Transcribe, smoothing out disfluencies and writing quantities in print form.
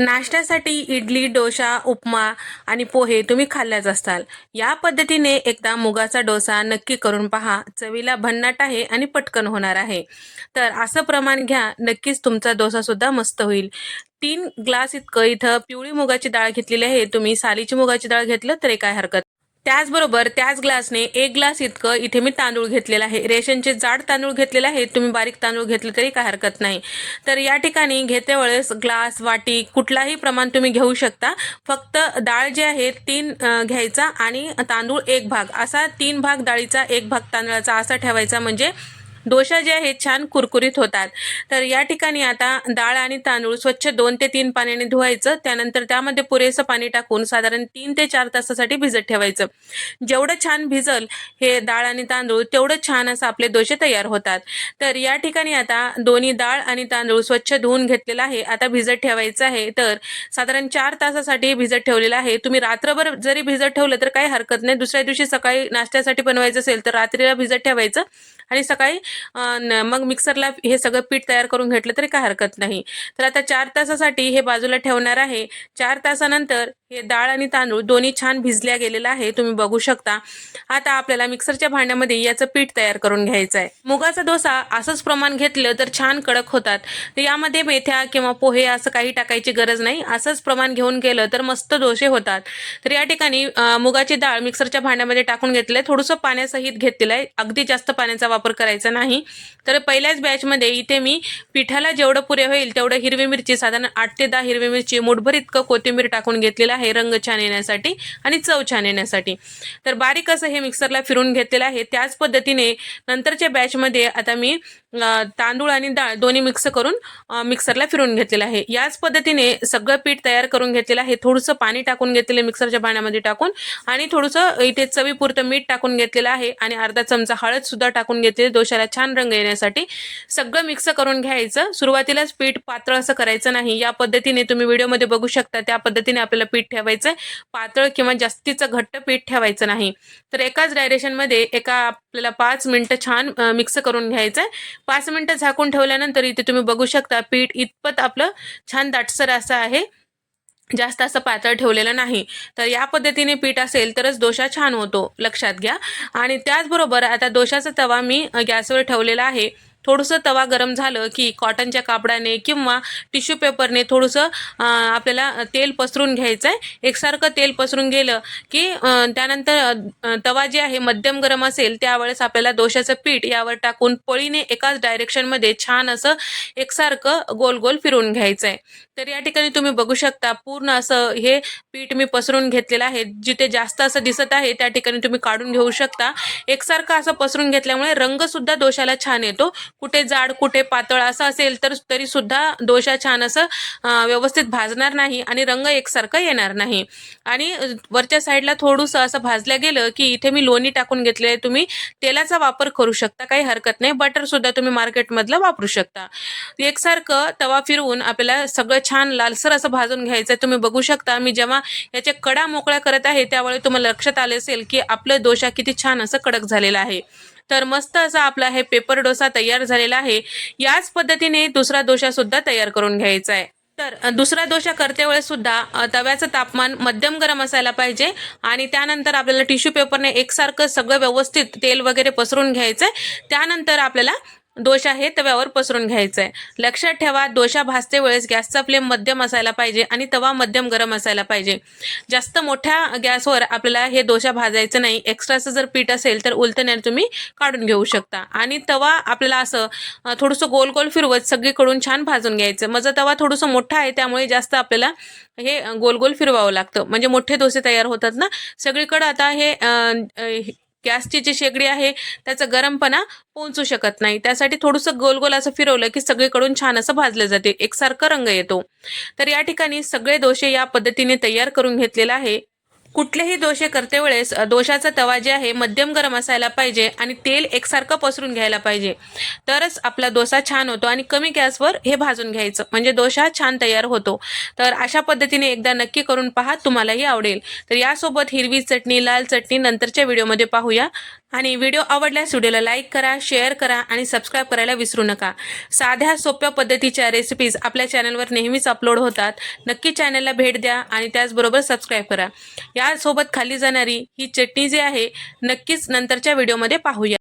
नाश्त्यासाठी इडली, डोसा, उपमा आणि पोहे तुम्ही खाल्ल्याच असताल. या पद्धतीने एकदा मुगाचा डोसा नक्की करून पहा. चवीला भन्नाट आहे आणि पटकन होणार आहे. तर असं प्रमाण घ्या, नक्कीच तुमचा डोसा सुद्धा मस्त होईल. 3 ग्लास इतकं इथं पिवळी मुगाची डाळ घेतलेली आहे. तुम्ही सालीची मुगाची डाळ घेतलं तरी काय हरकत. त्याचबरोबर त्याच ग्लासने 1 ग्लास इतकं इथे मी तांदूळ घेतलेला आहे. रेशनचे जाड तांदूळ घेतलेले आहे. तुम्ही बारीक तांदूळ घेतले तरी काय हरकत नाही. तर या ठिकाणी घेते वेळेस ग्लास, वाटी कुठलाही प्रमाण तुम्ही घेऊ शकता. फक्त डाळ जी आहे 3 घ्यायचा आणि तांदूळ 1 भाग, असा 3 भाग डाळीचा 1 भाग तांदळाचा असा ठेवायचा, म्हणजे डोसा जे आहे छान कुरकुरीत होतात. तर या ठिकाणी आता डाळ आणि तांदूळ स्वच्छ 2 ते 3 पाण्याने धुवायचं. त्यानंतर त्यामध्ये पुरेसं पाणी टाकून साधारण 3 ते 4 तासासाठी भिजत ठेवायचं. जेवढं छान भिजल हे डाळ आणि तांदूळ, तेवढं छान असं आपले डोसे तयार होतात. तर या ठिकाणी आता दोन्ही डाळ आणि तांदूळ स्वच्छ धुवून घेतलेला आहे. आता भिजत ठेवायचं आहे. तर साधारण 4 तासासाठी भिजत ठेवलेलं आहे. तुम्ही रात्रभर जरी भिजत ठेवलं तर काही हरकत नाही. दुसऱ्या दिवशी सकाळी नाश्त्यासाठी बनवायचं असेल तर रात्रीला भिजत ठेवायचं आणि सकाळी मग मिक्सरला हे सगळं पीठ तयार करून घेतलं तरी काय हरकत नाही. तर आता 4 तासासाठी हे बाजूला ठेवणार आहे. 4 तासानंतर हे डाळ आणि तांदूळ दोन्ही छान भिजल्या गेलेलं आहे, तुम्ही बघू शकता. आता आपल्याला मिक्सरच्या भांड्यामध्ये याचं पीठ तयार करून घ्यायचं आहे. मुगाचा डोसा असंच प्रमाण घेतलं तर छान कडक होतात. तर यामध्ये मेथ्या किंवा पोहे असं काही टाकायची गरज नाही. असंच प्रमाण घेऊन गेलं तर मस्त डोसे होतात. तर या ठिकाणी मुगाची डाळ मिक्सरच्या भांड्यामध्ये टाकून घेतलंय. थोडंसं पाण्यासहित घेतलेलं आहे. अगदी जास्त पाण्याचा वापर करायचा नाही. तर पहिल्याच बॅचमध्ये इथे मी पिठाला जेवढं पुरे होईल तेवढं हिरवी मिरची, साधारण 8 ते 10 हिरवी मिरची, मुठभर इतकं कोथिंबीर टाकून घेतलेलं आहे, रंग छान येण्यासाठी आणि चव छान येण्यासाठी. तर बारीक असं हे मिक्सरला फिरून घेतलेलं आहे. त्याच पद्धतीने नंतरच्या बॅचमध्ये आता मी तांदूळ आणि डाळ दोन्ही मिक्स करून मिक्सरला फिरून घेतलेलं आहे. याच पद्धतीने सगळं पीठ तयार करून घेतलेलं आहे. थोडंसं पाणी टाकून घेतलेलं मिक्सरच्या पाण्यामध्ये टाकून आणि थोडंसं इथे चवीपुरतं मीठ टाकून घेतलेलं आहे आणि अर्धा चमचा हळद सुद्धा टाकून घेतली, डोशाला छान रंग येण्यासाठी. सगळं मिक्स करून घ्यायचं. सुरुवातीलाच पीठ पातळ असं करायचं नाही. या पद्धतीने तुम्ही व्हिडिओमध्ये बघू शकता, त्या पद्धतीने आपल्याला पीठ ठेवायचं. पातळ किंवा जास्तीचं घट्ट पीठ ठेवायचं नाही. तर एकाच डायरेक्शनमध्ये आपल्याला 5 मिनिटं छान मिक्स करून घ्यायचं. 5 मिनिटं झाकून ठेवल्यानंतर इथे तुम्ही बघू शकता पीठ इतपत आपलं छान दाटसर असं आहे, जास्त असं पातळ ठेवलेलं नाही. तर या पद्धतीने पीठ असेल तरच डोसा छान होतो, लक्षात घ्या. आणि त्याचबरोबर आता डोशाचा तवा मी गॅसवर ठेवलेला आहे. थोडंसं तवा गरम झालं की कॉटनच्या कापडाने किंवा टिश्यू पेपरने थोडंसं आपल्याला तेल पसरून घ्यायचं आहे. एकसारखं तेल पसरून गेलं की त्यानंतर तवा जे आहे मध्यम गरम असेल त्यावेळेस आपल्याला डोशाचं पीठ यावर टाकून पळीने एकाच डायरेक्शनमध्ये छान असं एकसारखं गोल गोल फिरवून घ्यायचं आहे. तर या ठिकाणी तुम्ही बघू शकता पूर्ण असं हे पीठ मी पसरून घेतलेलं आहे. जिथे जास्त असं दिसत आहे त्या ठिकाणी तुम्ही काढून घेऊ शकता. एकसारखं असं पसरून घेतल्यामुळे रंग सुद्धा डोशाला छान येतो. कुठे जाड कुठे पातळ असं असेल तर तरी सुद्धा डोसा छान असं व्यवस्थित भाजणार नाही आणि रंग एकसारखं येणार नाही. आणि वरच्या साईडला थोडंसं असं भाजल्या गेलं की इथे मी लोणी टाकून घेतले आहे. तुम्ही तेलाचा वापर करू शकता, काही हरकत नाही. बटर सुद्धा तुम्ही मार्केटमधलं वापरू शकता. एकसारखं तवा फिरवून आपल्याला सगळं छान लालसर असं भाजून घ्यायचं आहे. तुम्ही बघू शकता मी जेव्हा याच्या कडा मोकळ्या करत आहे त्यावेळी तुम्हाला लक्षात आले असेल की आपलं डोसा किती छान असं कडक झालेला आहे. तर मस्त असा आपला हे पेपर डोसा तयार झालेला आहे. याच पद्धतीने दुसरा डोसा सुद्धा तयार करून घ्यायचा आहे. तर दुसरा डोसा करते वेळेस सुद्धा तव्याचं तापमान मध्यम गरम असायला पाहिजे आणि त्यानंतर आपल्याला टिश्यू पेपरने एकसारखं सगळं व्यवस्थित तेल वगैरे पसरून घ्यायचं आहे. त्यानंतर आपल्याला डोसा हे तव्यावर पसरून घ्यायचं आहे. लक्षात ठेवा, डोसा भाजते वेळेस गॅसचा फ्लेम मध्यम असायला पाहिजे आणि तवा मध्यम गरम असायला पाहिजे. जास्त मोठ्या गॅसवर आपल्याला हे डोसा भाजायचं नाही. एक्स्ट्राचं जर पीठ असेल तर उलटण्याने तुम्ही काढून घेऊ शकता. आणि तवा आपल्याला असं थोडंसं गोल गोल फिरवत सगळीकडून छान भाजून घ्यायचं. माझा तवा थोडंसं मोठा आहे त्यामुळे जास्त आपल्याला हे गोल गोल फिरवावं लागतं, म्हणजे मोठे डोसे तयार होतात ना. सगळीकडे आता हे गॅसची जी शेगडी आहे त्याचा गरमपणा पोहोचू शकत नाही. त्यासाठी थोडंसं गोल गोल असं फिरवलं की सगळीकडून छान असं भाजलं जाते, एकसारखा रंग येतो. तर या ठिकाणी सगळे डोसे या पद्धतीने तयार करून घेतलेला आहे. कुठलेही डोसे करते वेळेस डोशाचा तवा जे आहे मध्यम गरम असायला पाहिजे आणि तेल एकसारखं पसरून घ्यायला पाहिजे, तरच आपला डोसा छान होतो. आणि कमी गॅसवर हे भाजून घ्यायचं म्हणजे डोसा छान तयार होतो. तर अशा पद्धतीने एकदा नक्की करून पहा, तुम्हालाही आवडेल. तर यासोबत हिरवी चटणी, लाल चटणी नंतरच्या व्हिडिओमध्ये पाहूया. आणि व्हिडिओ आवडल्यास व्हिडिओला लाईक करा, शेअर करा आणि सबस्क्राईब करायला विसरू नका. साध्या सोप्या पद्धतीच्या रेसिपीज आपल्या चॅनलवर नेहमीच अपलोड होतात. नक्की चॅनलला भेट द्या आणि त्याचबरोबर सबस्क्राईब करा. यासोबत खाल्ली जाणारी ही चटणी जी आहे नक्कीच नंतरच्या व्हिडिओमध्ये पाहूया.